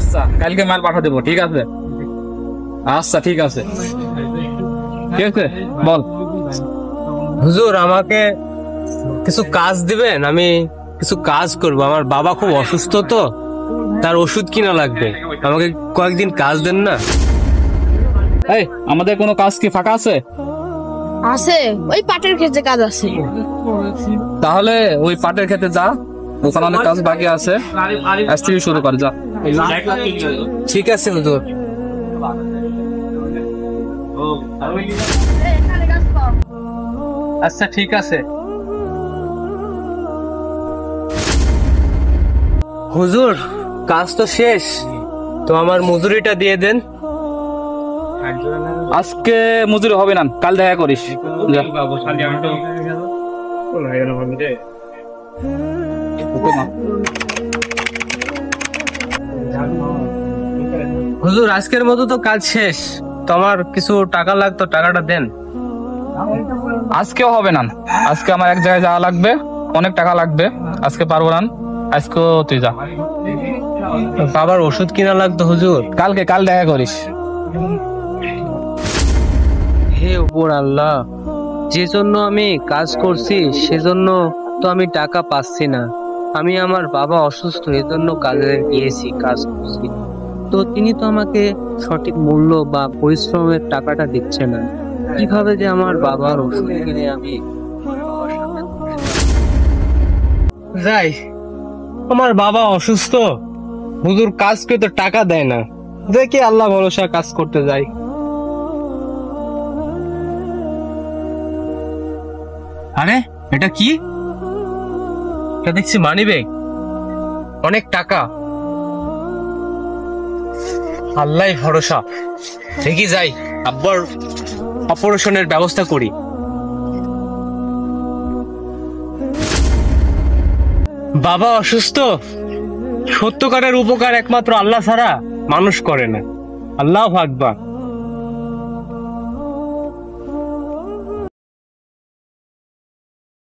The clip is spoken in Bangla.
আচ্ছা কালকে মাল পাঠা দেবো, ঠিক আছে? আচ্ছা ঠিক আছে, ঠিক আছে, বল। হুজুর আমাকে কিছু কাজ দিবেন, আমি কিছু কাজ করব। আমার বাবা খুব অসুস্থ তো, তার ওষুধ কিনা লাগবে, আমাকে কয়েকদিন কাজ দেন না? এই আমাদের কোনো কাজ কি ফাঁকা আছে? আছে, ওই পাটের ক্ষেত্রে কাজ আছে। তাহলে ওই পাটের ক্ষেত্রে যা, ওখানে অনেক কাজ বাকি আছে, আজ থেকে শুরু কর, যা। ঠিক আছে হুজুর। আচ্ছা ঠিক আছে। হুজুর কাজ তো শেষ, তো আমার মজুরিটা দিয়ে দেন। আজকে মজুরি হবে না, কাল দেখা করিস, যা। হুজুর আজকের মতো তো কাজ শেষ, তো আমার কিছু টাকা লাগতো, টাকাটা দেন। আজকেও হবে না, আজকে আমার এক জায়গায় যাওয়া লাগবে, অনেক টাকা লাগবে, আজকে পারবো না, আজকেও তুই যা। বাবার ওষুধ কিনা লাগতো হুজুর। কাল দেখা করিস। হে উপর আল্লাহ, যে জন্য আমি কাজ করছি সেজন্য তো আমি টাকা পাচ্ছি না। আমি আমার বাবা অসুস্থ, এজন্য কাজে গিয়েছি, কাজ করছি, তো তিনি তো আমাকে সঠিক মূল্য বা পরিশ্রমের টাকাটা দিচ্ছে না। কিভাবে যে আমার বাবার ওষুধ কিনে আমি যাই, আমার বাবা অসুস্থ, হুজুর কাজ করে তো টাকা দেয় না, দেখি আল্লাহ ভরসা কাজ করতে যাই। আরে এটা কি? এটা দেখছি মানি ব্যাগ, অনেক টাকা, আল্লাহ ভরসা, দেখি যাই আব্বার অপারেশনের ব্যবস্থা করি। বাবা অসুস্থ, সত্যকারের উপকার একমাত্র আল্লাহ ছাড়া মানুষ করে না। আল্লাহু আকবার।